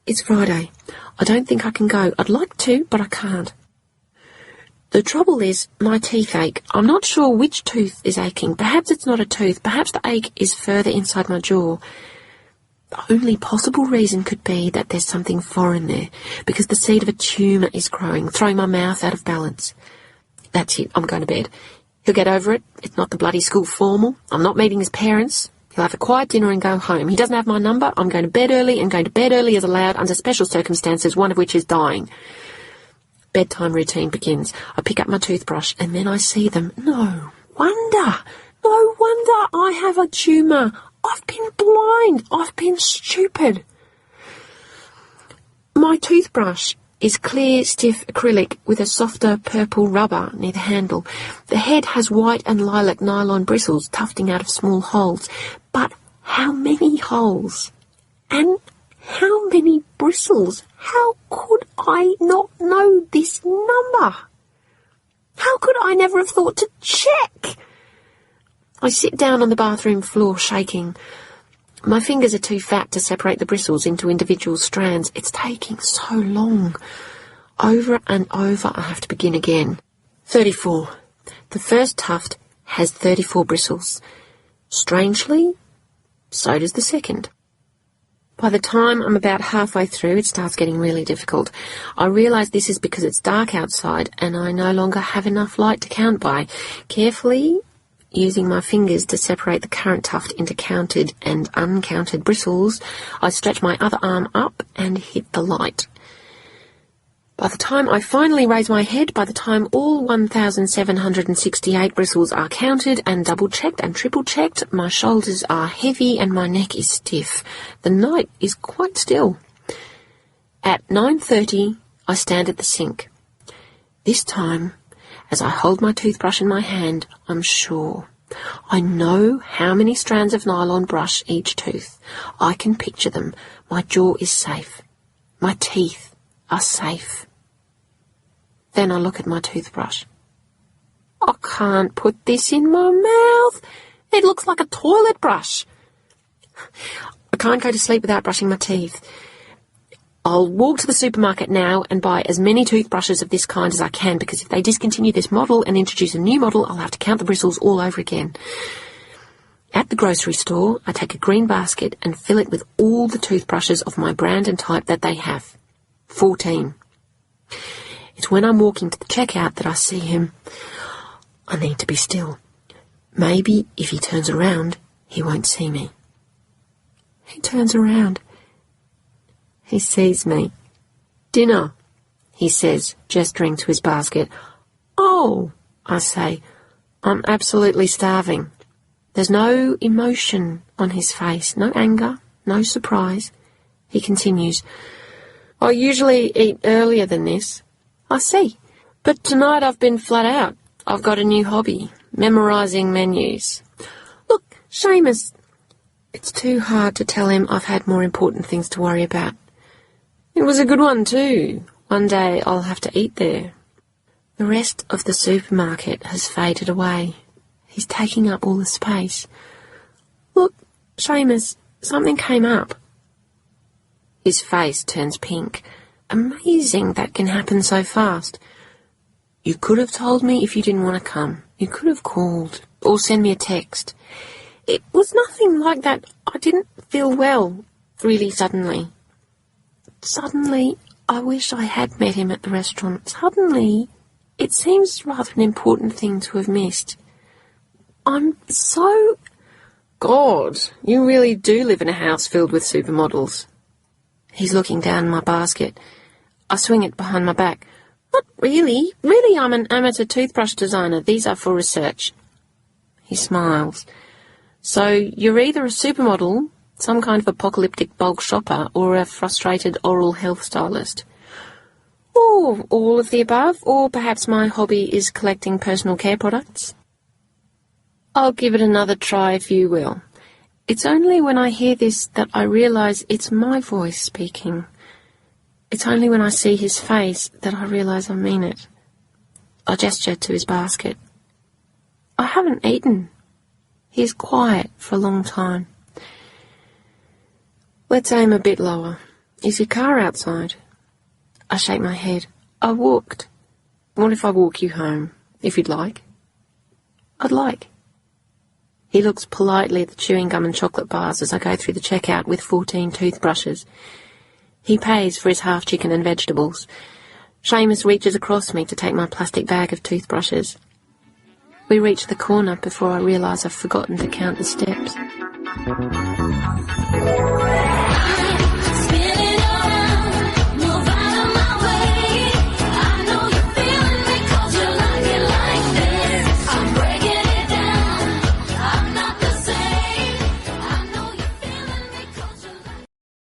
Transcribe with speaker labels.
Speaker 1: It's Friday. I don't think I can go. I'd like to, but I can't. The trouble is, my teeth ache. I'm not sure which tooth is aching. Perhaps it's not a tooth. Perhaps the ache is further inside my jaw. The only possible reason could be that there's something foreign there, because the seed of a tumour is growing, throwing my mouth out of balance. That's it. I'm going to bed. He'll get over it. It's not the bloody school formal. I'm not meeting his parents. He'll have a quiet dinner and go home. He doesn't have my number. I'm going to bed early, and going to bed early is allowed under special circumstances, one of which is dying. Bedtime routine begins. I pick up my toothbrush, and then I see them. No wonder I have a tumour. I've been blind. I've been stupid. My toothbrush is clear, stiff acrylic with a softer purple rubber near the handle. The head has white and lilac nylon bristles tufting out of small holes. But how many holes? And how many bristles? How could I not know this number? How could I never have thought to check? I sit down on the bathroom floor, shaking. My fingers are too fat to separate the bristles into individual strands. It's taking so long. Over and over I have to begin again. 34. The first tuft has 34 bristles. Strangely, so does the second. By the time I'm about halfway through, it starts getting really difficult. I realise this is because it's dark outside and I no longer have enough light to count by. Carefully, using my fingers to separate the current tuft into counted and uncounted bristles, I stretch my other arm up and hit the light. By the time I finally raise my head, by the time all 1,768 bristles are counted and double-checked and triple-checked, my shoulders are heavy and my neck is stiff. The night is quite still. At 9:30, I stand at the sink. This time, as I hold my toothbrush in my hand, I'm sure. I know how many strands of nylon brush each tooth. I can picture them. My jaw is safe. My teeth are safe. Then I look at my toothbrush. I can't put this in my mouth. It looks like a toilet brush. I can't go to sleep without brushing my teeth. I'll walk to the supermarket now and buy as many toothbrushes of this kind as I can, because if they discontinue this model and introduce a new model, I'll have to count the bristles all over again. At the grocery store, I take a green basket and fill it with all the toothbrushes of my brand and type that they have. 14. It's when I'm walking to the checkout that I see him. I need to be still. Maybe if he turns around, he won't see me. He turns around. He sees me. Dinner, he says, gesturing to his basket. Oh, I say, I'm absolutely starving. There's no emotion on his face, no anger, no surprise. He continues, I usually eat earlier than this. I see, but tonight I've been flat out. I've got a new hobby, memorising menus. Look, Seamus, it's too hard to tell him I've had more important things to worry about. It was a good one too. One day I'll have to eat there. The rest of the supermarket has faded away. He's taking up all the space. Look, Seamus, something came up. His face turns pink. Amazing that can happen so fast. You could have told me if you didn't want to come. You could have called or sent me a text. It was nothing like that. I didn't feel well, really suddenly. Suddenly, I wish I had met him at the restaurant. Suddenly, it seems rather an important thing to have missed. I'm so... God, you really do live in a house filled with supermodels. He's looking down my basket. I swing it behind my back. Not really. Really, I'm an amateur toothbrush designer. These are for research. He smiles. So you're either a supermodel, some kind of apocalyptic bulk shopper, or a frustrated oral health stylist. Or all of the above, or perhaps my hobby is collecting personal care products. I'll give it another try if you will. It's only when I hear this that I realise it's my voice speaking. It's only when I see his face that I realise I mean it. I gesture to his basket. I haven't eaten. He's quiet for a long time. Let's aim a bit lower. Is your car outside? I shake my head. I walked. What if I walk you home, if you'd like? I'd like. He looks politely at the chewing gum and chocolate bars as I go through the checkout with 14 toothbrushes. He pays for his half chicken and vegetables. Seamus reaches across me to take my plastic bag of toothbrushes. We reach the corner before I realise I've forgotten to count the steps.